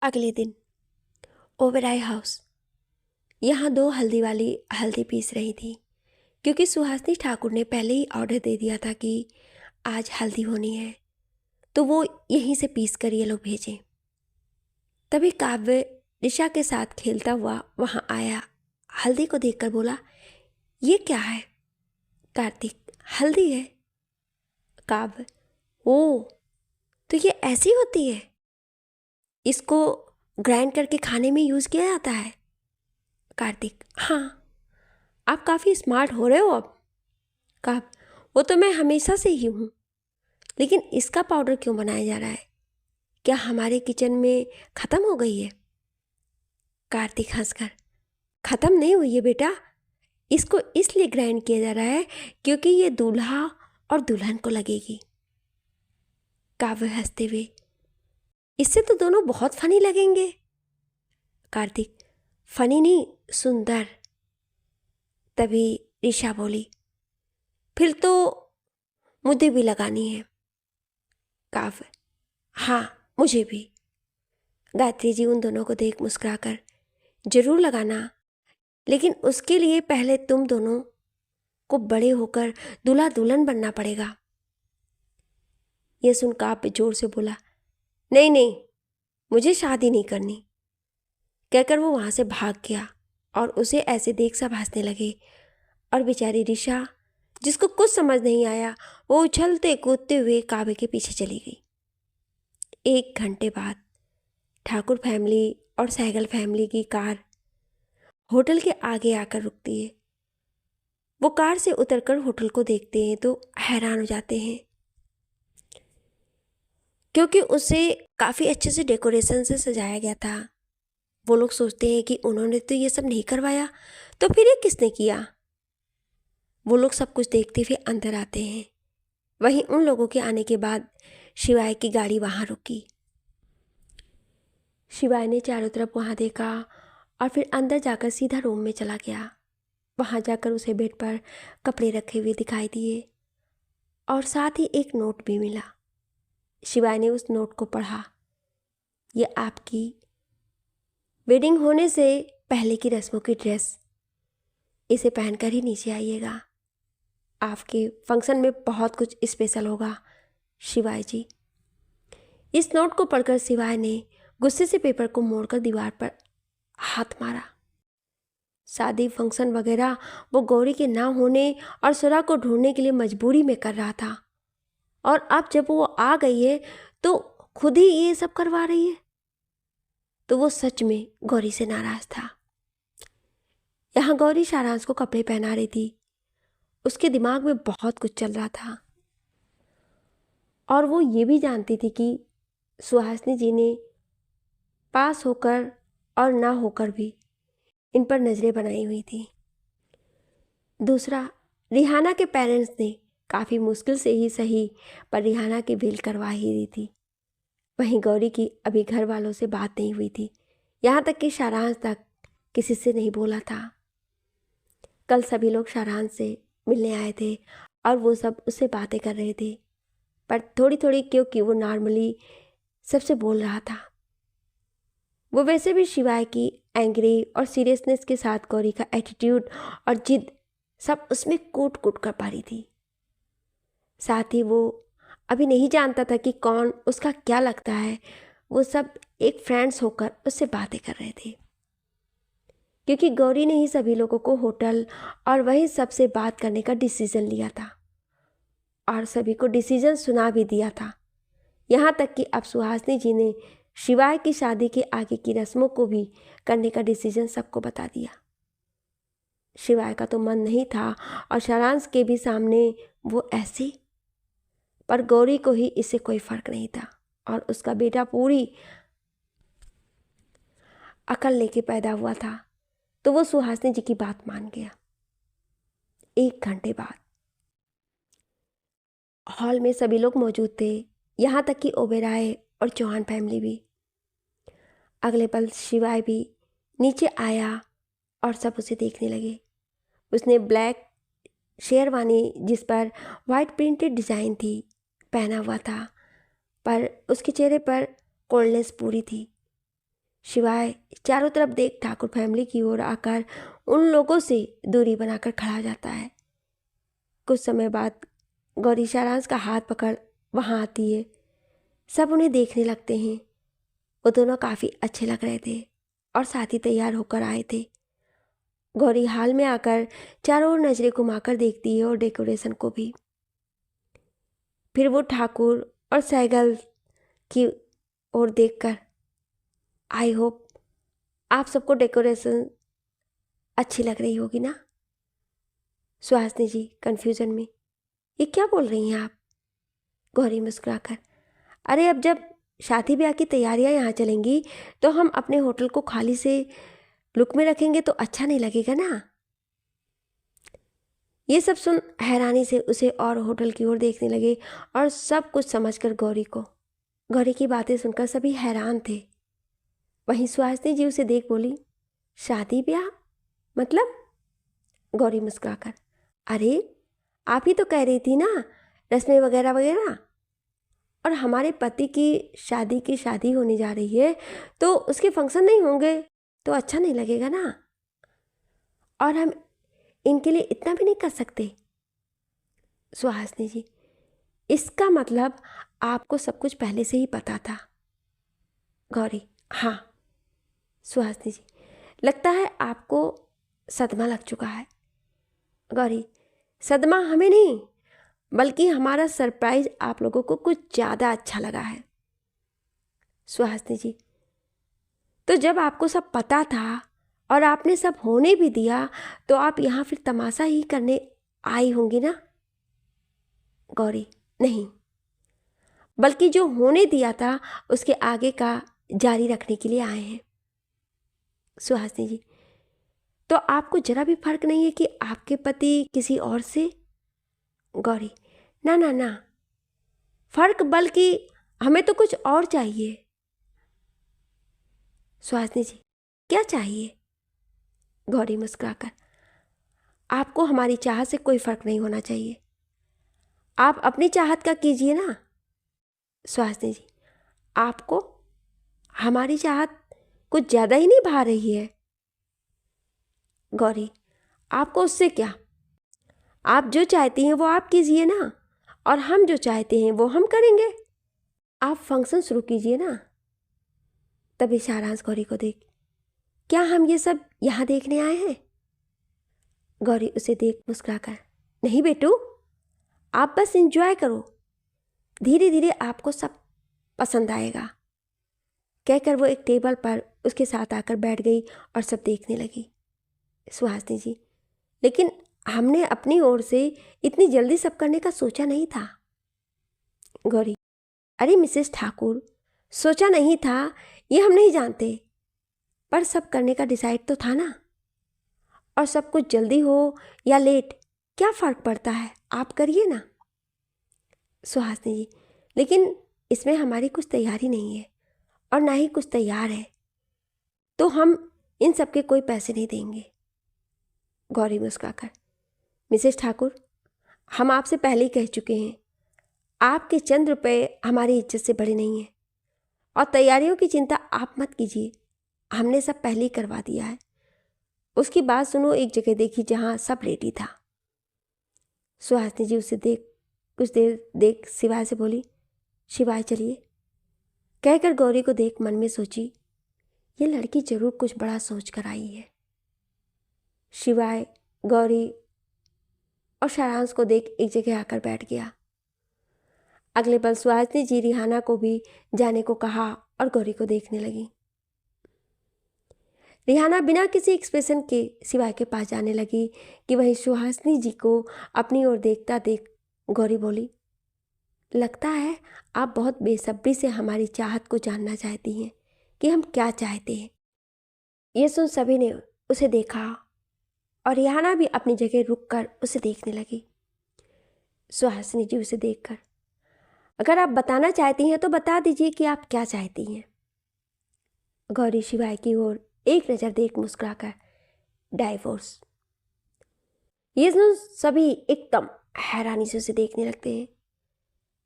अगले दिन ओबेरॉय हाउस। यहाँ दो हल्दी वाली हल्दी पीस रही थी, क्योंकि सुहासिनी ठाकुर ने पहले ही ऑर्डर दे दिया था कि आज हल्दी होनी है, तो वो यहीं से पीस कर ये लोग भेजें। तभी काव्य ऋषा के साथ खेलता हुआ वहाँ आया। हल्दी को देखकर बोला, ये क्या है? कार्तिक, हल्दी है। काव्य, ओ, तो ये ऐसी होती है? इसको ग्राइंड करके खाने में यूज़ किया जाता है? कार्तिक, हाँ, आप काफ़ी स्मार्ट हो रहे हो अब। काव्य, वो तो मैं हमेशा से ही हूँ, लेकिन इसका पाउडर क्यों बनाया जा रहा है? क्या हमारे किचन में ख़त्म हो गई है? कार्तिक हंसकर, ख़त्म नहीं हुई है बेटा, इसको इसलिए ग्राइंड किया जा रहा है क्योंकि ये दूल्हा और दुल्हन को लगेगी। काव्य हंसते हुए, इससे तो दोनों बहुत फनी लगेंगे। कार्तिक, फनी नहीं, सुंदर। तभी ऋषा बोली, फिर तो मुझे भी लगानी है। काव्य, हाँ, मुझे भी। गायत्री जी उन दोनों को देख मुस्कुराकर, जरूर लगाना, लेकिन उसके लिए पहले तुम दोनों को बड़े होकर दूल्हा दुल्हन बनना पड़ेगा। यह सुन काव्य जोर से बोला, नहीं नहीं, मुझे शादी नहीं करनी। कहकर वो वहां से भाग गया और उसे ऐसे देख सब हंसने लगे। और बेचारी ऋषा, जिसको कुछ समझ नहीं आया, वो उछलते कूदते हुए काव्य के पीछे चली गई। 1 घंटे बाद ठाकुर फैमिली और सहगल फैमिली की कार होटल के आगे आकर रुकती है। वो कार से उतरकर होटल को देखते हैं तो हैरान हो जाते हैं, क्योंकि उसे काफ़ी अच्छे से डेकोरेशन से सजाया गया था। वो लोग सोचते हैं कि उन्होंने तो ये सब नहीं करवाया, तो फिर ये किसने किया? वो लोग सब कुछ देखते हुए अंदर आते हैं। वहीं उन लोगों के आने के बाद शिवाय की गाड़ी वहाँ रुकी। शिवाय ने चारों तरफ वहाँ देखा और फिर अंदर जाकर सीधा रूम में चला गया। वहाँ जाकर उसे बेड पर कपड़े रखे हुए दिखाई दिए और साथ ही एक नोट भी मिला। शिवाय ने उस नोट को पढ़ा, ये आपकी वेडिंग होने से पहले की रस्मों की ड्रेस, इसे पहनकर ही नीचे आइएगा, आपके फंक्शन में बहुत कुछ स्पेशल होगा शिवाय जी। इस नोट को पढ़कर शिवाय ने गुस्से से पेपर को मोड़कर दीवार पर हाथ मारा। शादी फंक्शन वगैरह वो गौरी के ना होने और सुरा को ढूंढने के लिए मजबूरी में कर रहा था, और अब जब वो आ गई है तो खुद ही ये सब करवा रही है। तो वो सच में गौरी से नाराज था। यहाँ गौरी सारांश को कपड़े पहना रही थी। उसके दिमाग में बहुत कुछ चल रहा था और वो ये भी जानती थी कि सुहासिनी जी ने पास होकर और ना होकर भी इन पर नज़रें बनाई हुई थी। दूसरा, रिहाना के पेरेंट्स ने काफ़ी मुश्किल से ही सही पर रिहाना की विल करवा ही दी थी। वहीं गौरी की अभी घर वालों से बात नहीं हुई थी, यहाँ तक कि सारांश तक किसी से नहीं बोला था। कल सभी लोग सारांश से मिलने आए थे और वो सब उससे बातें कर रहे थे, पर थोड़ी थोड़ी, क्योंकि वो नॉर्मली सबसे बोल रहा था। वो वैसे भी शिवाय की एंग्री और सीरियसनेस के साथ गौरी का एटीट्यूड और जिद सब उसमें कूट कूट कर पा रही थी। साथ ही वो अभी नहीं जानता था कि कौन उसका क्या लगता है। वो सब एक फ्रेंड्स होकर उससे बातें कर रहे थे, क्योंकि गौरी ने ही सभी लोगों को होटल और वहीं सबसे बात करने का डिसीजन लिया था और सभी को डिसीजन सुना भी दिया था। यहाँ तक कि अब सुहासिनी जी ने शिवाय की शादी के आगे की रस्मों को भी करने का डिसीजन सबको बता दिया। शिवाय का तो मन नहीं था और सारांश के भी सामने वो ऐसे, पर गौरी को ही इससे कोई फर्क नहीं था और उसका बेटा पूरी अकल लेके पैदा हुआ था, तो वो सुहासिनी जी की बात मान गया। 1 घंटे बाद हॉल में सभी लोग मौजूद थे, यहाँ तक कि ओबेरॉय और चौहान फैमिली भी। अगले पल शिवाय भी नीचे आया और सब उसे देखने लगे। उसने ब्लैक शेरवानी जिस पर वाइट प्रिंटेड डिज़ाइन थी पहना हुआ था, पर उसके चेहरे पर कोल्डनेस पूरी थी। शिवाय चारों तरफ देख ठाकुर फैमिली की ओर आकर उन लोगों से दूरी बनाकर खड़ा हो जाता है। कुछ समय बाद गौरी सारांश का हाथ पकड़ वहाँ आती है। सब उन्हें देखने लगते हैं। वो दोनों काफ़ी अच्छे लग रहे थे और साथ ही तैयार होकर आए थे। गौरी हाल में आकर चारों ओर नजरें घुमाकर देखती है और डेकोरेशन को भी। फिर वो ठाकुर और सैगल की ओर देखकर, आई होप आप सबको डेकोरेशन अच्छी लग रही होगी ना। सुहासिनी जी कंफ्यूजन में, ये क्या बोल रही हैं आप? गौरी मुस्कुराकर, अरे अब जब शादी ब्याह की तैयारियां यहाँ चलेंगी तो हम अपने होटल को खाली से लुक में रखेंगे तो अच्छा नहीं लगेगा ना। ये सब सुन हैरानी से उसे और होटल की ओर देखने लगे और सब कुछ समझकर गौरी की बातें सुनकर सभी हैरान थे। वहीं सुहासिनी जी उसे देख बोली, शादी ब्याह मतलब? गौरी मुस्कुराकर, अरे आप ही तो कह रही थी ना, रस्में वगैरह वगैरह। और हमारे पति की शादी होने जा रही है तो उसके फंक्शन नहीं होंगे तो अच्छा नहीं लगेगा ना। और हम इनके लिए इतना भी नहीं कर सकते। सुहासिनी जी, इसका मतलब आपको सब कुछ पहले से ही पता था। गौरी, हाँ। सुहासिनी जी, लगता है आपको सदमा लग चुका है। गौरी, सदमा हमें नहीं, बल्कि हमारा सरप्राइज आप लोगों को कुछ ज़्यादा अच्छा लगा है। सुहासिनी जी, तो जब आपको सब पता था और आपने सब होने भी दिया तो आप यहाँ फिर तमाशा ही करने आई होंगी ना। गौरी, नहीं, बल्कि जो होने दिया था उसके आगे का जारी रखने के लिए आए हैं। सुहासिनी जी, तो आपको जरा भी फर्क नहीं है कि आपके पति किसी और से? गौरी, ना ना ना, फर्क बल्कि हमें तो कुछ और चाहिए। सुहासिनी जी, क्या चाहिए? गौरी मुस्कुराकर, आपको हमारी चाहत से कोई फर्क नहीं होना चाहिए। आप अपनी चाहत का कीजिए ना। सुहासिनी जी, आपको हमारी चाहत कुछ ज़्यादा ही नहीं भा रही है। गौरी, आपको उससे क्या? आप जो चाहती हैं वो आप कीजिए ना, और हम जो चाहते हैं वो हम करेंगे। आप फंक्शन शुरू कीजिए ना। तभी सारांश गौरी को देख, क्या हम ये सब यहाँ देखने आए हैं? गौरी उसे देख मुस्कुराकर, नहीं बेटू, आप बस एंजॉय करो, धीरे धीरे आपको सब पसंद आएगा। कहकर वो एक टेबल पर उसके साथ आकर बैठ गई और सब देखने लगी। सुहासिनी जी, लेकिन हमने अपनी ओर से इतनी जल्दी सब करने का सोचा नहीं था। गौरी, अरे मिसेस ठाकुर, सोचा नहीं था ये हम नहीं जानते, पर सब करने का डिसाइड तो था ना। और सब कुछ जल्दी हो या लेट क्या फ़र्क पड़ता है, आप करिए ना। सुहासिनी जी, लेकिन इसमें हमारी कुछ तैयारी नहीं है और ना ही कुछ तैयार है, तो हम इन सब के कोई पैसे नहीं देंगे। गौरी मुस्कुराकर, मिसेस ठाकुर, हम आपसे पहले ही कह चुके हैं, आपके चंद रुपए हमारी इज्जत से बड़े नहीं हैं, और तैयारियों की चिंता आप मत कीजिए, हमने सब पहले ही करवा दिया है। उसकी बात सुनो, एक जगह देखी जहाँ सब रेडी था। सुहासिनी जी उसे देख कुछ देर देख शिवाय से बोली, शिवाय चलिए। कहकर गौरी को देख मन में सोची, ये लड़की जरूर कुछ बड़ा सोच कर आई है। शिवाय, गौरी और सारांश को देख एक जगह आकर बैठ गया। अगले पल सुहासिनी जी रिहाना को भी जाने को कहा और गौरी को देखने लगी। रिहाना बिना किसी एक्सप्रेशन के शिवाय के पास जाने लगी कि वहीं सुहासिनी जी को अपनी ओर देखता देख गौरी बोली, लगता है आप बहुत बेसब्री से हमारी चाहत को जानना चाहती हैं कि हम क्या चाहते हैं। ये सुन सभी ने उसे देखा और रिहाना भी अपनी जगह रुककर उसे देखने लगी। सुहासिनी जी उसे देखकर, अगर आप बताना चाहती हैं तो बता दीजिए कि आप क्या चाहती हैं। गौरी शिवाय की ओर एक नज़र देख मुस्कुराकर, डाइवोर्स। ये सुन सभी एकदम हैरानी से उसे देखने लगते हैं।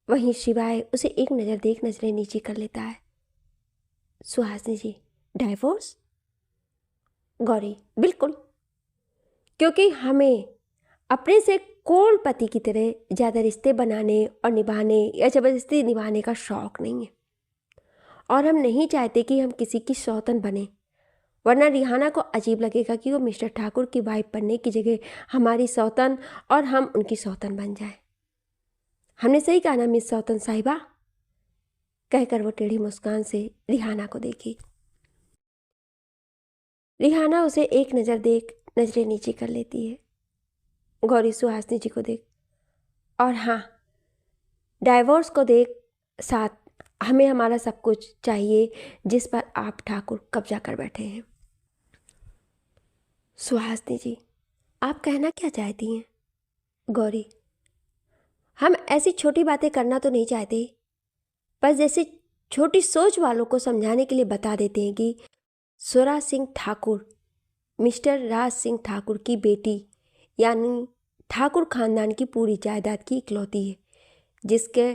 वहीं शिवाय उसे एक नज़र देख नजरें नीचे कर लेता है। सुहासिनी जी, डाइवोर्स? गौरी, बिल्कुल, क्योंकि हमें अपने से कोल पति की तरह ज़्यादा रिश्ते बनाने और निभाने या ज़बरदस्ती निभाने का शौक़ नहीं है, और हम नहीं चाहते कि हम किसी की सौतन बने, वरना रिहाना को अजीब लगेगा कि वो मिस्टर ठाकुर की वाइफ बनने की जगह हमारी सौतन और हम उनकी सौतन बन जाएं। हमने सही कहा ना मिस सौतन साहिबा? कहकर वो टेढ़ी मुस्कान से रिहाना को देखी। रिहाना उसे एक नज़र देख नजरें नीचे कर लेती है। गौरी सुहासिनी जी को देख, और हाँ, डाइवोर्स को देख, साथ हमें हमारा सब कुछ चाहिए जिस पर आप ठाकुर कब्जा कर बैठे हैं। सुहासिनी जी, आप कहना क्या चाहती हैं? गौरी, हम ऐसी छोटी बातें करना तो नहीं चाहते, पर जैसे छोटी सोच वालों को समझाने के लिए बता देते हैं कि सुरा सिंह ठाकुर मिस्टर राज सिंह ठाकुर की बेटी यानी ठाकुर खानदान की पूरी जायदाद की इकलौती है, जिसके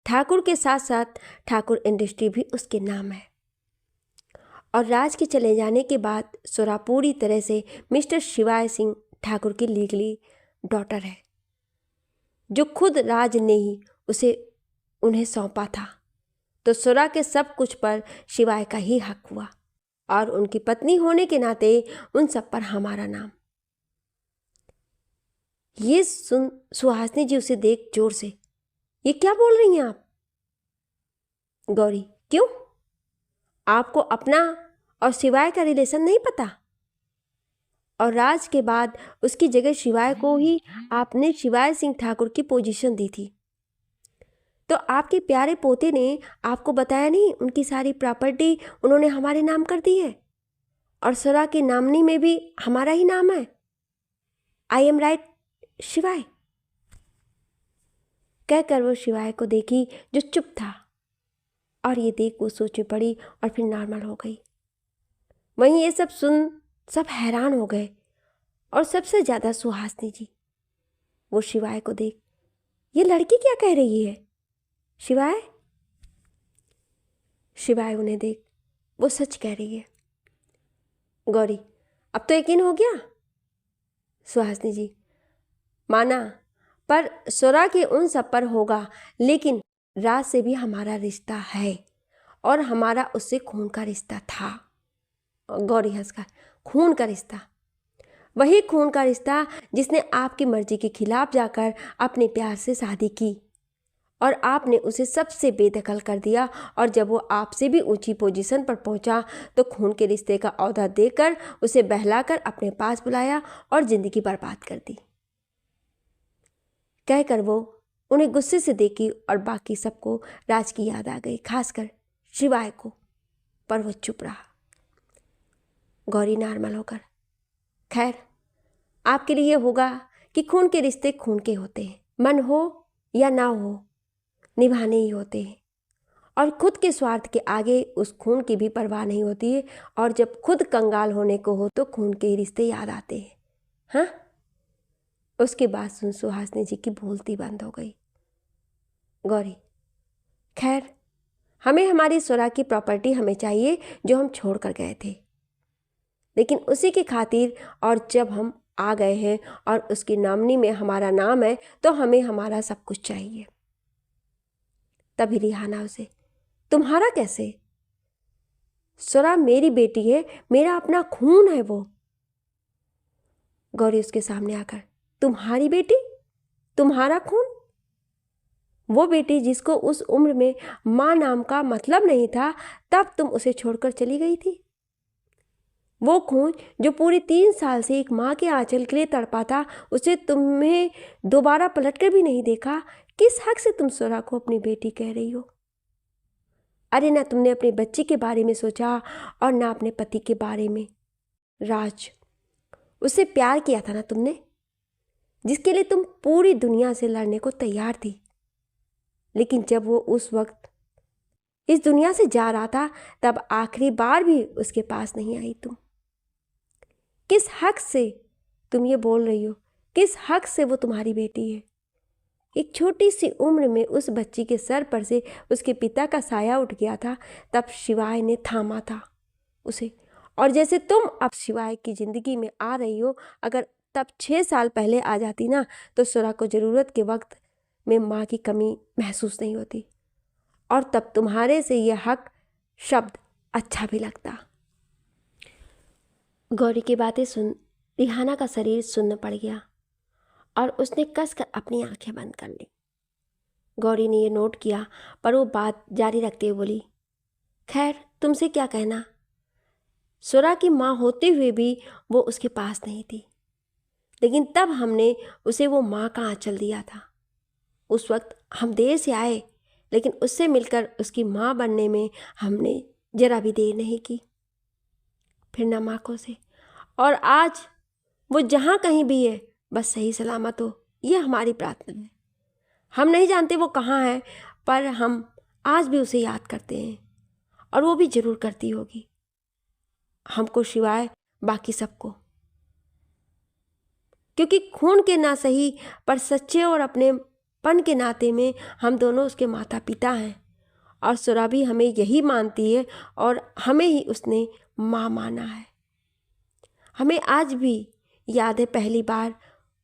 ठाकुर के साथ साथ ठाकुर इंडस्ट्री भी उसके नाम है। और राज के चले जाने के बाद सुरा पूरी तरह से मिस्टर शिवाय सिंह ठाकुर की लीगली डॉटर है, जो खुद राज ने ही उसे उन्हें सौंपा था। तो सुरा के सब कुछ पर शिवाय का ही हक हुआ, और उनकी पत्नी होने के नाते उन सब पर हमारा नाम। ये सुन सुहासिनी जी उसे देख जोर से, ये क्या बोल रही हैं आप? गौरी, क्यों? आपको अपना और शिवाय का रिलेशन नहीं पता? और राज के बाद उसकी जगह शिवाय को ही आपने शिवाय सिंह ठाकुर की पोजीशन दी थी, तो आपके प्यारे पोते ने आपको बताया नहीं उनकी सारी प्रॉपर्टी उन्होंने हमारे नाम कर दी है, और सुरा की नामनी में भी हमारा ही नाम है। आई एम राइट शिवाय? कहकर वो शिवाय को देखी जो चुप था, और ये देख वो सोच में पड़ी और फिर नॉर्मल हो गई। वहीं ये सब सुन सब हैरान हो गए, और सबसे ज़्यादा सुहासिनी जी। वो शिवाय को देख, ये लड़की क्या कह रही है? शिवाय? शिवाय उन्हें देख, वो सच कह रही है। गौरी, अब तो यकीन हो गया? सुहासिनी जी, माना, पर सुरा के उन सब पर होगा, लेकिन राज से भी हमारा रिश्ता है, और हमारा उससे खून का रिश्ता था। गौरी हंसकर, खून का रिश्ता? वही खून का रिश्ता जिसने आपकी मर्जी के खिलाफ जाकर अपने प्यार से शादी की, और आपने उसे सबसे बेदखल कर दिया, और जब वो आपसे भी ऊंची पोजीशन पर पहुंचा तो खून के रिश्ते का औहदा देकर उसे बहलाकर अपने पास बुलाया और ज़िंदगी बर्बाद कर दी। कहकर वो उन्हें गुस्से से देखी, और बाकी सबको राज की याद आ गई, खासकर शिवाय को, पर वो चुप रहा। गौरी नॉर्मल होकर, खैर, आपके लिए होगा कि खून के रिश्ते खून के होते हैं, मन हो या ना हो निभाने ही होते हैं, और खुद के स्वार्थ के आगे उस खून की भी परवाह नहीं होती है, और जब खुद कंगाल होने को हो तो खून के रिश्ते याद आते हैं। हाँ? उसके बाद सुन सुहासिनी जी की बोलती बंद हो गई। गौरी, खैर, हमें हमारी सुरा की प्रॉपर्टी हमें चाहिए जो हम छोड़ कर गए थे, लेकिन उसी की खातिर, और जब हम आ गए हैं और उसकी नामनी में हमारा नाम है, तो हमें हमारा सब कुछ चाहिए। तभी रिहाना उसे, तुम्हारा कैसे? सुरा मेरी बेटी है, मेरा अपना खून है वो। गौरी उसके सामने आकर, तुम्हारी बेटी? तुम्हारा खून? वो बेटी जिसको उस उम्र में माँ नाम का मतलब नहीं था, तब तुम उसे छोड़कर चली गई थी। वो खून जो पूरी 3 साल से एक माँ के आंचल के लिए तड़पा था, उसे तुम्हें दोबारा पलटकर भी नहीं देखा। किस हक से तुम सुरा को अपनी बेटी कह रही हो? अरे ना तुमने अपने बच्ची के बारे में सोचा, और ना अपने पति के बारे में। राज, उससे प्यार किया था ना तुमने, जिसके लिए तुम पूरी दुनिया से लड़ने को तैयार थी, लेकिन जब वो उस वक्त इस दुनिया से जा रहा था, तब आखिरी बार भी उसके पास नहीं आई तुम। किस हक से तुम ये बोल रही हो? किस हक से वो तुम्हारी बेटी है? एक छोटी सी उम्र में उस बच्ची के सर पर से उसके पिता का साया उठ गया था, तब शिवाय ने थामा था, उसे, और जैसे तुम अब शिवाय की ज़िंदगी में आ रही हो, अगर तब 6 साल पहले आ जाती ना तो सुरा को ज़रूरत के वक्त में माँ की कमी महसूस नहीं होती, और तब तुम्हारे से यह हक शब्द अच्छा भी लगता। गौरी की बातें सुन रिहाना का शरीर सुन्न पड़ गया और उसने कसकर अपनी आंखें बंद कर ली। गौरी ने यह नोट किया, पर वो बात जारी रखते हुए बोली, खैर तुमसे क्या कहना, सुरा की माँ होते हुए भी वो उसके पास नहीं थी, लेकिन तब हमने उसे वो माँ का आंचल दिया था। उस वक्त हम देर से आए, लेकिन उससे मिलकर उसकी माँ बनने में हमने जरा भी देर नहीं की। फिर नमाकों से, और आज वो जहाँ कहीं भी है बस सही सलामत हो, ये हमारी प्रार्थना है। हम नहीं जानते वो कहाँ है, पर हम आज भी उसे याद करते हैं, और वो भी जरूर करती होगी, हमको सिवाय बाकी सबको। क्योंकि खून के ना सही पर सच्चे और अपनेपन के नाते में हम दोनों उसके माता पिता हैं, और सुरा भी हमें यही मानती है और हमें ही उसने माँ माना है। हमें आज भी याद है पहली बार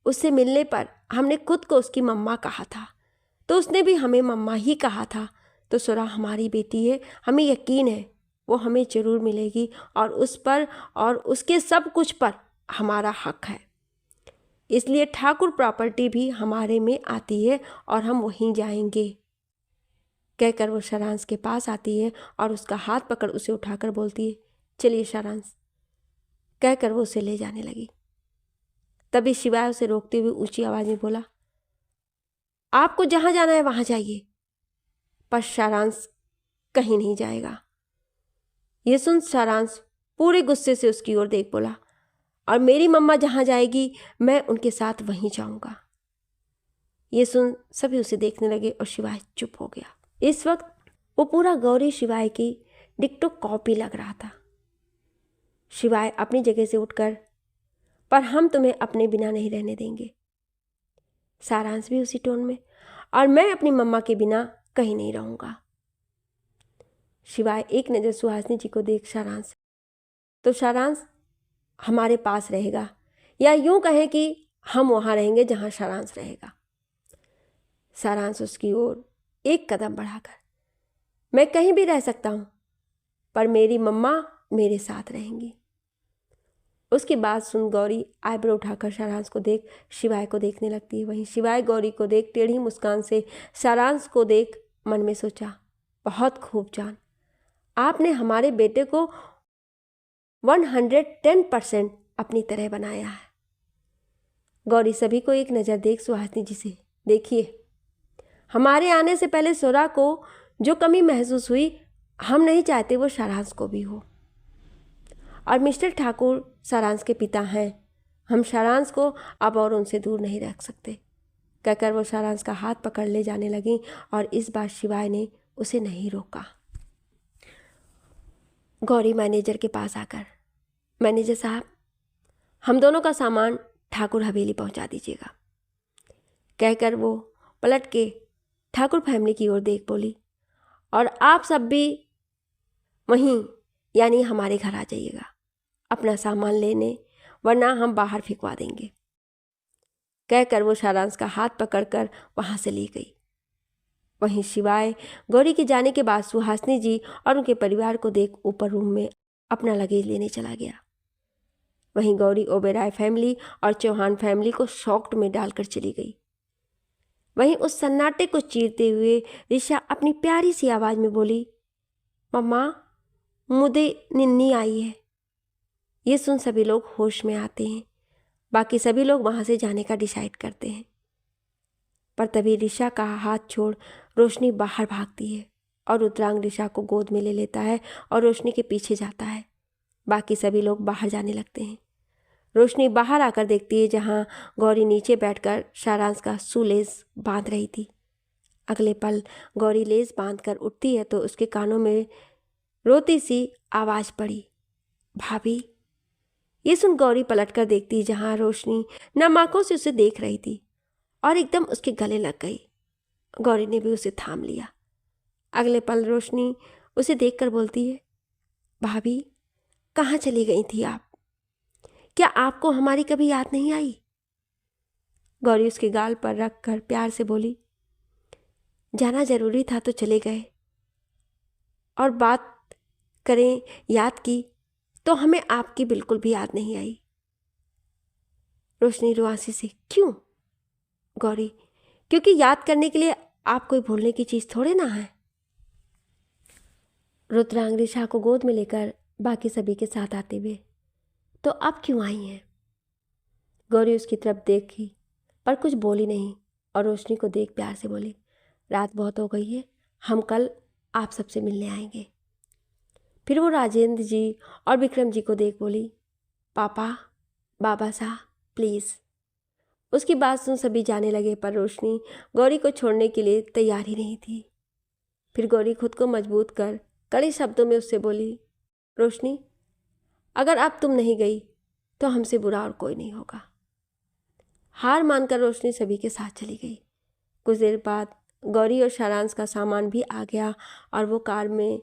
उससे मिलने पर हमने खुद को उसकी मम्मा कहा था, तो उसने भी हमें मम्मा ही कहा था। तो सुरा हमारी बेटी है, हमें यकीन है वो हमें ज़रूर मिलेगी, और उस पर और उसके सब कुछ पर हमारा हक है। इसलिए ठाकुर प्रॉपर्टी भी हमारे में आती है और हम वहीं जाएंगे। कहकर वो सारांश के पास आती है और उसका हाथ पकड़ उसे उठाकर बोलती है, चलिए सारांश। कहकर वो उसे ले जाने लगी। तभी शिवाय उसे रोकते हुए ऊंची आवाज में बोला, आपको जहां जाना है वहां जाइए, पर सारांश कहीं नहीं जाएगा। ये सुन सारांश पूरे गुस्से से उसकी ओर देख बोला, और मेरी मम्मा जहां जाएगी मैं उनके साथ वहीं जाऊंगा। ये सुन सभी उसे देखने लगे और शिवाय चुप हो गया। इस वक्त वो पूरा गौरी शिवाय की डिक्टो कॉपी लग रहा था। शिवाय अपनी जगह से उठकर, पर हम तुम्हें अपने बिना नहीं रहने देंगे। सारांश भी उसी टोन में, और मैं अपनी मम्मा के बिना कहीं नहीं रहूंगा। शिवाय एक नज़र सुहासिनी जी को देख सारांश, तो सारांश हमारे पास रहेगा, या यूं कहें कि हम वहां रहेंगे जहां सारांश रहेगा। सारांश उसकी ओर एक कदम बढ़ाकर, मैं कहीं भी रह सकता हूं, पर मेरी मम्मा मेरे साथ रहेंगी। उसकी बात सुन गौरी आईब्रो उठाकर सारांश को देख शिवाय को देखने लगती है। वहीं शिवाय गौरी को देख टेढ़ी मुस्कान से सारांश को देख मन में सोचा, बहुत खूब जान, आपने हमारे बेटे को 110% अपनी तरह बनाया है। गौरी सभी को एक नज़र देख सुहासिनी जी से, देखिए हमारे आने से पहले सुरा को जो कमी महसूस हुई, हम नहीं चाहते वो सारांश को भी हो। और मिस्टर ठाकुर सारांश के पिता हैं, हम सारांश को अब और उनसे दूर नहीं रख सकते। कहकर वो सारांश का हाथ पकड़ ले जाने लगी, और इस बार शिवाय ने उसे नहीं रोका। गौरी मैनेजर के पास आकर, मैनेजर साहब, हम दोनों का सामान ठाकुर हवेली पहुंचा दीजिएगा। कहकर वो पलट के ठाकुर फैमिली की ओर देख बोली, और आप सब भी वहीं यानी हमारे घर आ जाइएगा अपना सामान लेने, वरना हम बाहर फेंकवा देंगे। कहकर वो सारांश का हाथ पकड़कर वहां से ले गई। वहीं शिवाय गौरी के जाने के बाद सुहासिनी जी और उनके परिवार को देख ऊपर रूम में अपना लगेज लेने चला गया। वहीं गौरी ओबेराय फैमिली और चौहान फैमिली को शॉक्ड में डालकर चली गई। वहीं उस सन्नाटे को चीरते हुए ऋषा अपनी प्यारी सी आवाज में बोली, मम्मा मुझे निन्नी आई है। ये सुन सभी लोग होश में आते हैं। बाकी सभी लोग वहां से जाने का डिसाइड करते हैं, पर तभी ऋषा का हाथ छोड़ रोशनी बाहर भागती है, और रुद्रांग ऋषा को गोद में ले लेता है और रोशनी के पीछे जाता है। बाकी सभी लोग बाहर जाने लगते हैं। रोशनी बाहर आकर देखती है जहां गौरी नीचे बैठकर सारांश का सुलेस बांध रही थी। अगले पल गौरी लेस बांधकर उठती है तो उसके कानों में रोती सी आवाज पड़ी, भाभी। ये सुन गौरी पलटकर देखती जहां रोशनी नम आंखों से उसे देख रही थी, और एकदम उसके गले लग गई। गौरी ने भी उसे थाम लिया। अगले पल रोशनी उसे देखकर बोलती है, भाभी कहाँ चली गई थी आप? क्या आपको हमारी कभी याद नहीं आई? गौरी उसके गाल पर रख कर प्यार से बोली, जाना जरूरी था तो चले गए, और बात करें याद की तो हमें आपकी बिल्कुल भी याद नहीं आई। रोशनी रुआसी से, क्यों? गौरी, क्योंकि याद करने के लिए आप कोई भूलने की चीज़ थोड़े ना है। रुद्रांगरी शाह को गोद में लेकर बाकी सभी के साथ आते हुए, तो अब क्यों आई हैं? गौरी उसकी तरफ देखी पर कुछ बोली नहीं और रोशनी को देख प्यार से बोली, रात बहुत हो गई है, हम कल आप सबसे मिलने आएंगे। फिर वो राजेंद्र जी और विक्रम जी को देख बोली, पापा, बाबा साहब, प्लीज़। उसकी बात सुन सभी जाने लगे पर रोशनी गौरी को छोड़ने के लिए तैयार ही नहीं थी। फिर गौरी खुद को मजबूत कर कड़े शब्दों में उससे बोली, रोशनी, अगर अब तुम नहीं गई तो हमसे बुरा और कोई नहीं होगा। हार मानकर रोशनी सभी के साथ चली गई। कुछ देर बाद गौरी और सारांश का सामान भी आ गया और वो कार में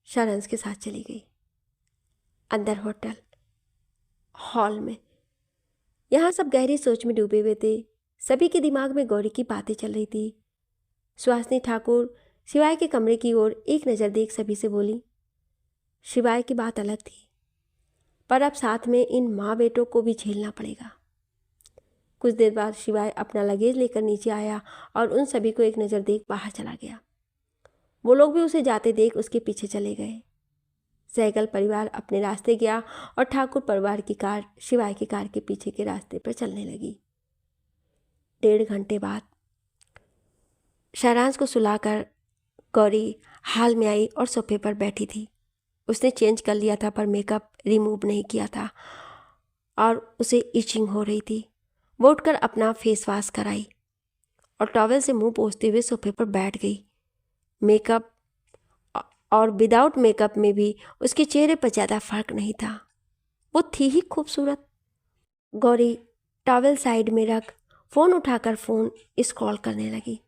सारांश के साथ चली गई। अंदर होटल हॉल में यहाँ सब गहरी सोच में डूबे हुए थे। सभी के दिमाग में गौरी की बातें चल रही थी। सुहासिनी ठाकुर शिवाय के कमरे की ओर एक नज़र देख सभी से बोली, शिवाय की बात अलग थी, पर अब साथ में इन माँ बेटों को भी झेलना पड़ेगा। कुछ देर बाद शिवाय अपना लगेज लेकर नीचे आया और उन सभी को एक नज़र देख बाहर चला गया। वो लोग भी उसे जाते देख उसके पीछे चले गए। सहगल परिवार अपने रास्ते गया और ठाकुर परिवार की कार शिवाय की कार के पीछे के रास्ते पर चलने लगी। 1.5 घंटे बाद सारांश को सुलाकर गौरी हाल में आई और सोफे पर बैठी थी। उसने चेंज कर लिया था पर मेकअप रिमूव नहीं किया था और उसे इचिंग हो रही थी। वो उठकर अपना फेस वॉश कराई और टॉवेल से मुंह पोंछते हुए सोफे पर बैठ गई। मेकअप और विदाउट मेकअप में भी उसके चेहरे पर ज़्यादा फर्क नहीं था। वो थी ही खूबसूरत। गौरी टॉवेल साइड में रख फ़ोन उठाकर फ़ोन स्क्रॉल करने लगी।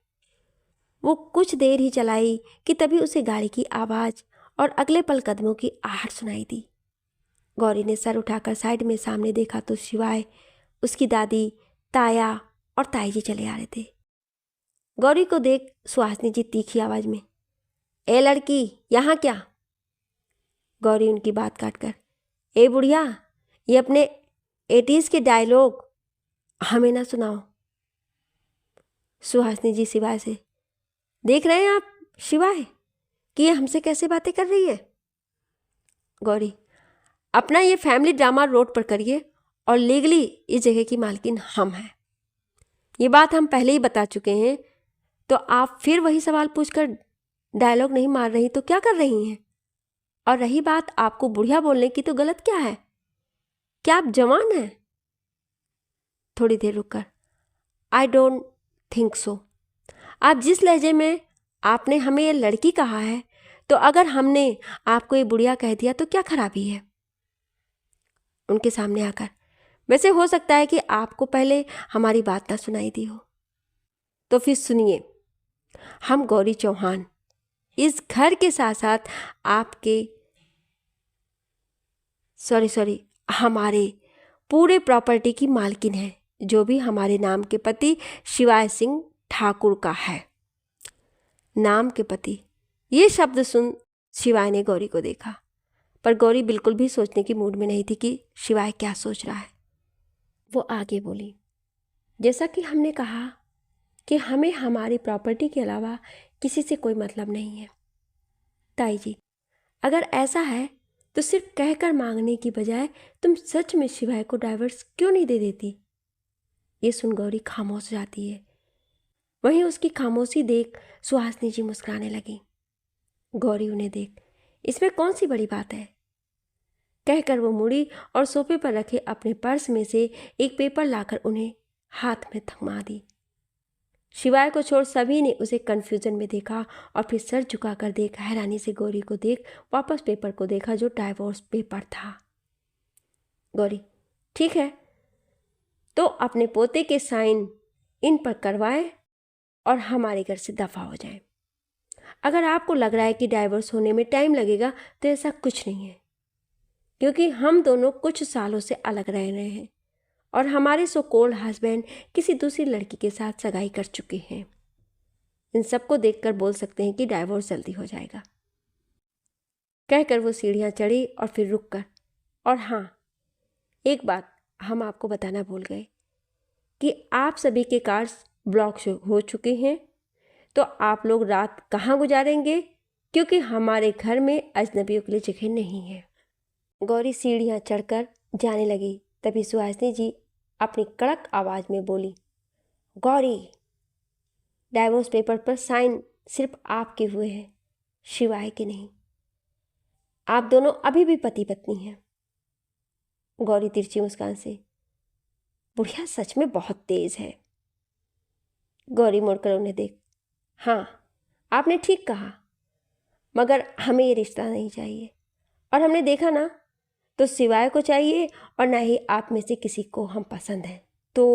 वो कुछ देर ही चलाई कि तभी उसे गाड़ी की आवाज़ और अगले पल कदमों की आहट सुनाई दी। गौरी ने सर उठाकर साइड में सामने देखा तो शिवाय, उसकी दादी, ताया और ताई जी चले आ रहे थे। गौरी को देख सुहासिनी जी तीखी आवाज़ में, ए लड़की, यहाँ क्या? गौरी उनकी बात काटकर, ए बुढ़िया, ये अपने 80s के डायलॉग हमें ना सुनाओ। सुहासिनी जी शिवाय से, देख रहे हैं आप शिवाय कि ये हमसे कैसे बातें कर रही है? गौरी, अपना ये फैमिली ड्रामा रोड पर करिए और लीगली इस जगह की मालकिन हम हैं। ये बात हम पहले ही बता चुके हैं, तो आप फिर वही सवाल पूछकर डायलॉग नहीं मार रही तो क्या कर रही हैं? और रही बात आपको बुढ़िया बोलने की, तो गलत क्या है? क्या आप जवान हैं? थोड़ी देर रुककर, आई डोंट थिंक सो। आप जिस लहजे में आपने हमें ये लड़की कहा है, तो अगर हमने आपको ये बुढ़िया कह दिया तो क्या खराबी है? उनके सामने आकर, वैसे हो सकता है कि आपको पहले हमारी बात ना सुनाई दी हो, तो फिर सुनिए। हम गौरी चौहान इस घर के साथ साथ आपके हमारे पूरे प्रॉपर्टी की मालकिन है, जो भी हमारे नाम के पति शिवाय सिंह ठाकुर का है। नाम के पति, ये शब्द सुन शिवाय ने गौरी को देखा, पर गौरी बिल्कुल भी सोचने की मूड में नहीं थी कि शिवाय क्या सोच रहा है। वो आगे बोली, जैसा कि हमने कहा कि हमें हमारी प्रॉपर्टी के अलावा किसी से कोई मतलब नहीं है। ताई जी, अगर ऐसा है तो सिर्फ कहकर मांगने की बजाय तुम सच में शिवाय को डाइवर्स क्यों नहीं दे देती? ये सुन गौरी खामोश जाती है। वहीं उसकी खामोशी देख सुहासिनी जी मुस्कुराने लगी। गौरी उन्हें देख, इसमें कौन सी बड़ी बात है? कहकर वो मुड़ी और सोफे पर रखे अपने पर्स में से एक पेपर लाकर उन्हें हाथ में थमा दी। शिवाय को छोड़ सभी ने उसे कन्फ्यूजन में देखा और फिर सर झुकाकर देख हैरानी से गौरी को देख वापस पेपर को देखा जो डाइवोर्स पेपर था। गौरी, ठीक है, तो अपने पोते के साइन इन पर करवाएं और हमारे घर से दफा हो जाएं। अगर आपको लग रहा है कि डाइवोर्स होने में टाइम लगेगा तो ऐसा कुछ नहीं है, क्योंकि हम दोनों कुछ सालों से अलग रह रहे हैं और हमारे सो कॉल्ड हस्बैंड किसी दूसरी लड़की के साथ सगाई कर चुके हैं। इन सबको देखकर बोल सकते हैं कि डाइवोर्स जल्दी हो जाएगा। कहकर वो सीढ़ियाँ चढ़ी और फिर रुक कर, और हाँ, एक बात हम आपको बताना भूल गए कि आप सभी के कार्ड्स ब्लॉक हो चुके हैं, तो आप लोग रात कहाँ गुजारेंगे, क्योंकि हमारे घर में अजनबियों के लिए जगह नहीं है। गौरी सीढ़ियाँ चढ़कर जाने लगी, तभी सुहासिनी जी अपनी कड़क आवाज़ में बोली, गौरी, डाइवोर्स पेपर पर साइन सिर्फ आपके हुए हैं, शिवाय के नहीं। आप दोनों अभी भी पति पत्नी हैं। गौरी तिरछी मुस्कान से, बुढ़िया सच में बहुत तेज है। गौरी मुड़कर उन्हें देख, हाँ, आपने ठीक कहा, मगर हमें ये रिश्ता नहीं चाहिए, और हमने देखा ना तो शिवाय को चाहिए और ना ही आप में से किसी को हम पसंद हैं। तो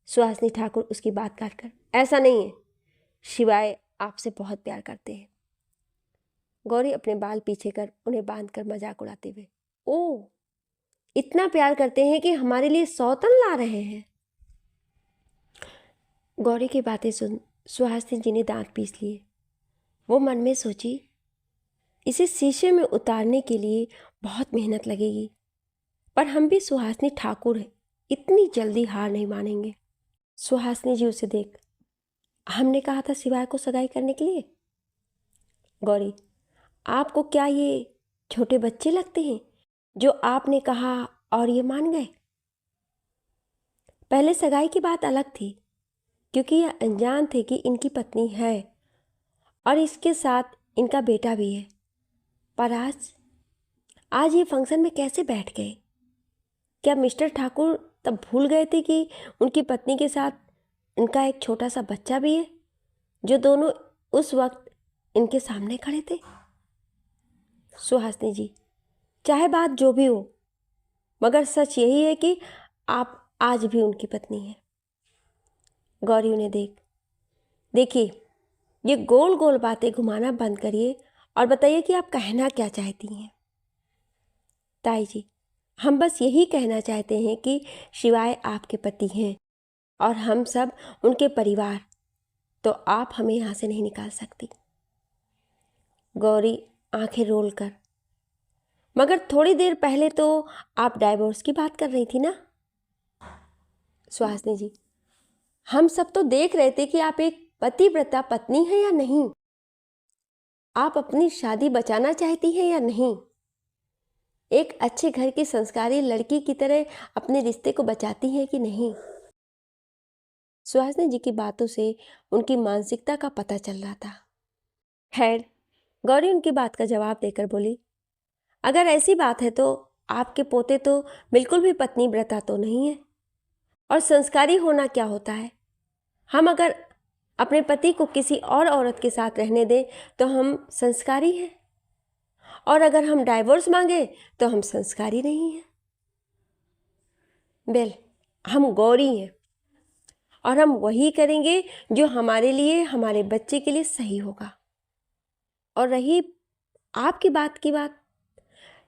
सुहासिनी ठाकुर उसकी बात काटकर, ऐसा नहीं है, शिवाय आपसे बहुत प्यार करते हैं। गौरी अपने बाल पीछे कर उन्हें बांधकर मजाक उड़ाते हुए, ओह, इतना प्यार करते हैं कि हमारे लिए सौतन ला रहे हैं। गौरी की बातें सुन सुहासिनी जी ने दांत पीस लिए। वो मन में सोची, इसे शीशे में उतारने के लिए बहुत मेहनत लगेगी, पर हम भी सुहासिनी ठाकुर हैं, इतनी जल्दी हार नहीं मानेंगे। सुहासिनी जी उसे देख, हमने कहा था शिवाय को सगाई करने के लिए। गौरी, आपको क्या ये छोटे बच्चे लगते हैं जो आपने कहा और ये मान गए? पहले सगाई की बात अलग थी, क्योंकि यह अनजान थे कि इनकी पत्नी है और इसके साथ इनका बेटा भी है। पर आज ये फंक्शन में कैसे बैठ गए? क्या मिस्टर ठाकुर तब भूल गए थे कि उनकी पत्नी के साथ इनका एक छोटा सा बच्चा भी है, जो दोनों उस वक्त इनके सामने खड़े थे? सुहासिनी जी, चाहे बात जो भी हो, मगर सच यही है कि आप आज भी उनकी पत्नी हैं। गौरी उन्हें देखिए, ये गोल गोल बातें घुमाना बंद करिए और बताइए कि आप कहना क्या चाहती हैं। ताई जी, हम बस यही कहना चाहते हैं कि शिवाय आपके पति हैं और हम सब उनके परिवार, तो आप हमें यहाँ से नहीं निकाल सकती। गौरी आंखें रोल कर, मगर थोड़ी देर पहले तो आप डाइवोर्स की बात कर रही थी ना? सुहासिनी जी, हम सब तो देख रहे थे कि आप एक पतिव्रता पत्नी हैं या नहीं। आप अपनी शादी बचाना चाहती हैं या नहीं? एक अच्छे घर की संस्कारी लड़की की तरह अपने रिश्ते को बचाती हैं कि नहीं? सुहासिनी जी की बातों से उनकी मानसिकता का पता चल रहा था। खैर, गौरी उनकी बात का जवाब देकर बोली, अगर ऐसी बात है तो आपके पोते तो बिल्कुल भी पत्नी व्रता तो नहीं है, और संस्कारी होना क्या होता है? हम अगर अपने पति को किसी और औरत के साथ रहने दें तो हम संस्कारी हैं, और अगर हम डाइवोर्स मांगे तो हम संस्कारी नहीं हैं। बेल, हम गौरी हैं और हम वही करेंगे जो हमारे लिए, हमारे बच्चे के लिए सही होगा। और रही आपकी बात की बात,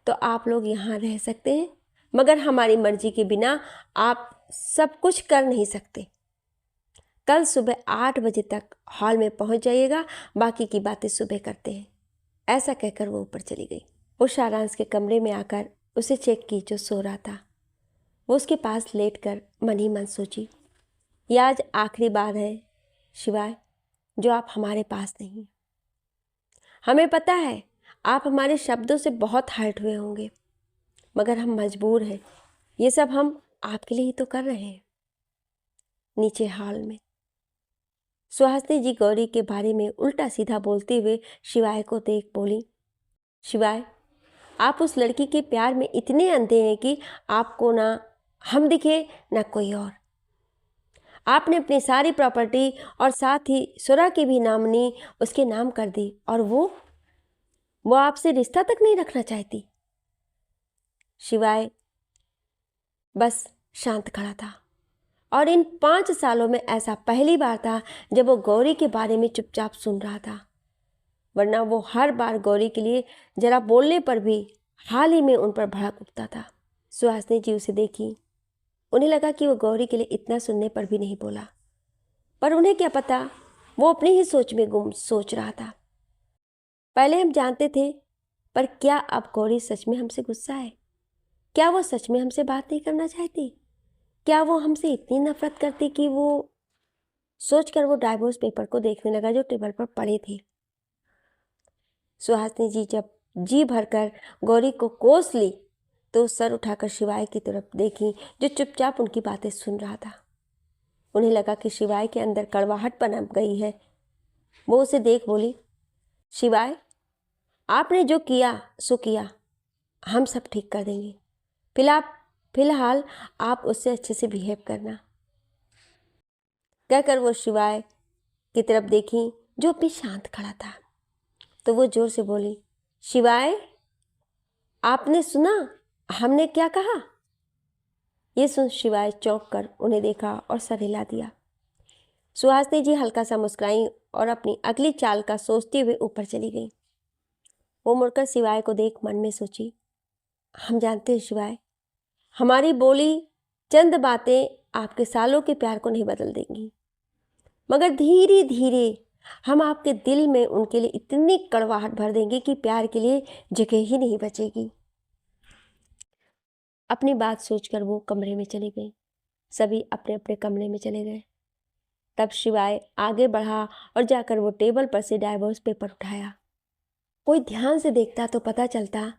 तो आप लोग यहाँ रह सकते हैं, मगर हमारी मर्जी के बिना आप सब कुछ कर नहीं सकते। कल सुबह 8 बजे तक हॉल में पहुँच जाइएगा, बाकी की बातें सुबह करते हैं। ऐसा कहकर वो ऊपर चली गई। वो शारांश के कमरे में आकर उसे चेक की जो सो रहा था। वो उसके पास लेटकर मन ही मन सोची, ये आज आखिरी बार है शिवाय जो आप हमारे पास नहीं। हमें पता है आप हमारे शब्दों से बहुत हर्ट हुए होंगे, मगर हम मजबूर हैं, ये सब हम आपके लिए ही तो कर रहे हैं। नीचे हॉल में सुहासिनी जी गौरी के बारे में उल्टा सीधा बोलते हुए शिवाय को देख बोली, शिवाय, आप उस लड़की के प्यार में इतने अंधे हैं कि आपको ना हम दिखे ना कोई और। आपने अपनी सारी प्रॉपर्टी और साथ ही सुरा की भी नामनी उसके नाम कर दी, और वो आपसे रिश्ता तक नहीं रखना चाहती। शिवाय बस शांत खड़ा था, और इन 5 सालों में ऐसा पहली बार था जब वो गौरी के बारे में चुपचाप सुन रहा था, वरना वो हर बार गौरी के लिए जरा बोलने पर भी हाल ही में उन पर भड़क उठता था। सुहासिनी जी उसे देखी। उन्हें लगा कि वो गौरी के लिए इतना सुनने पर भी नहीं बोला, पर उन्हें क्या पता, वो अपनी ही सोच में गुम सोच रहा था। पहले हम जानते थे, पर क्या अब गौरी सच में हमसे गुस्सा है? क्या वो सच में हमसे बात नहीं करना चाहती? क्या वो हमसे इतनी नफरत करती कि वो सोचकर वो डाइवोर्स पेपर को देखने लगा जो टेबल पर पड़े थे। सुहासिनी जी जब जी भरकर गौरी को कोस ली तो सर उठाकर शिवाय की तरफ देखी, जो चुपचाप उनकी बातें सुन रहा था। उन्हें लगा कि शिवाय के अंदर कड़वाहट पनप गई है। वो उसे देख बोली, शिवाय, आपने जो किया सो किया, हम सब ठीक कर देंगे। फिलहाल आप उससे अच्छे से बिहेव करना। कहकर वो शिवाय की तरफ देखी जो अभी शांत खड़ा था, तो वो जोर से बोली, शिवाय, आपने सुना हमने क्या कहा? ये सुन शिवाय चौंक कर उन्हें देखा और सर हिला दिया। सुहासिनी जी हल्का सा मुस्कुराई और अपनी अगली चाल का सोचते हुए ऊपर चली गई। वो मुड़कर शिवाय को देख मन में सोची, हम जानते हैं शिवाय, हमारी बोली चंद बातें आपके सालों के प्यार को नहीं बदल देंगी, मगर धीरे धीरे हम आपके दिल में उनके लिए इतनी कड़वाहट भर देंगे कि प्यार के लिए जगह ही नहीं बचेगी। अपनी बात सोचकर वो कमरे में चली गई। सभी अपने अपने कमरे में चले गए। तब शिवाय आगे बढ़ा और जाकर वो टेबल पर से डाइवोर्स पेपर उठाया। कोई ध्यान से देखता तो पता चलता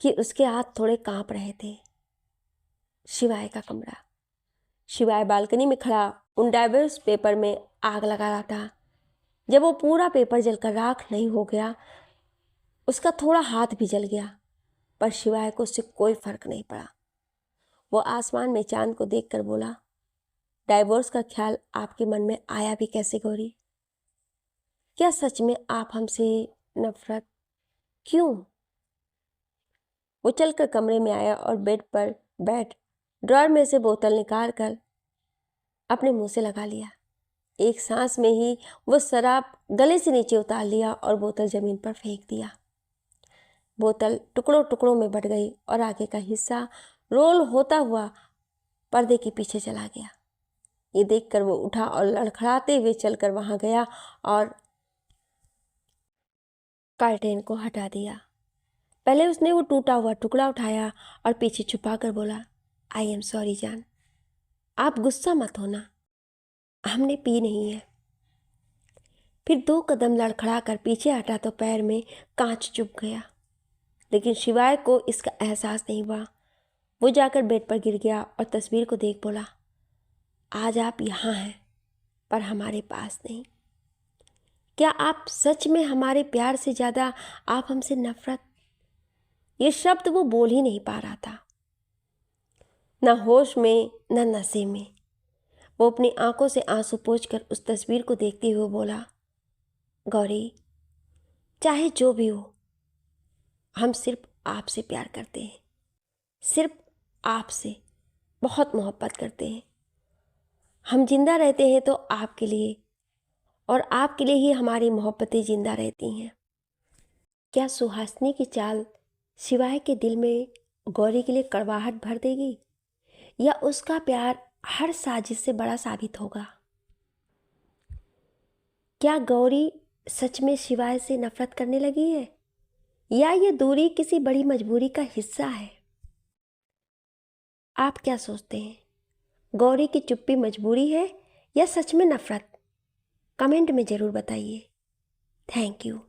कि उसके हाथ थोड़े कांप रहे थे। शिवाय का कमरा। शिवाय बालकनी में खड़ा उन डाइवोर्स पेपर में आग लगा रहा था। जब वो पूरा पेपर जलकर राख नहीं हो गया, उसका थोड़ा हाथ भी जल गया, पर शिवाय को उससे कोई फर्क नहीं पड़ा। वो आसमान में चांद को देखकर बोला, डाइवोर्स का ख्याल आपके मन में आया भी कैसे गौरी? क्या सच में आप हमसे नफरत क्यों? वो चलकर कमरे में आया और बेड पर बैठ ड्रॉर में से बोतल निकाल कर अपने मुंह से लगा लिया। एक सांस में ही वो शराब गले से नीचे उतार लिया और बोतल जमीन पर फेंक दिया। बोतल टुकड़ों टुकड़ों में बट गई और आगे का हिस्सा रोल होता हुआ पर्दे के पीछे चला गया। ये देखकर वो उठा और लड़खड़ाते हुए चलकर वहां गया और कर्टेन को हटा दिया। पहले उसने वो टूटा हुआ टुकड़ा उठाया और पीछे छुपा कर बोला, आई एम सॉरी जान, आप गुस्सा मत होना, हमने पी नहीं है। फिर 2 कदम लड़खड़ा कर पीछे हटा तो पैर में कांच चुभ गया, लेकिन शिवाय को इसका एहसास नहीं हुआ। वो जाकर बेड पर गिर गया और तस्वीर को देख बोला, आज आप यहाँ हैं पर हमारे पास नहीं। क्या आप सच में हमारे प्यार से ज़्यादा आप हमसे नफरत? ये शब्द वो बोल ही नहीं पा रहा था, न होश में न नशे में। वो अपनी आंखों से आंसू पोंछकर उस तस्वीर को देखते हुए बोला, गौरी, चाहे जो भी हो, हम सिर्फ आपसे प्यार करते हैं, सिर्फ आपसे बहुत मोहब्बत करते हैं। हम जिंदा रहते हैं तो आपके लिए, और आपके लिए ही हमारी मोहब्बतें जिंदा रहती हैं। क्या सुहासिनी की चाल शिवाय के दिल में गौरी के लिए कड़वाहट भर देगी, या उसका प्यार हर साजिश से बड़ा साबित होगा? क्या गौरी सच में शिवाय से नफरत करने लगी है, या ये दूरी किसी बड़ी मजबूरी का हिस्सा है? आप क्या सोचते हैं? गौरी की चुप्पी मजबूरी है या सच में नफरत? कमेंट में ज़रूर बताइए। Thank you.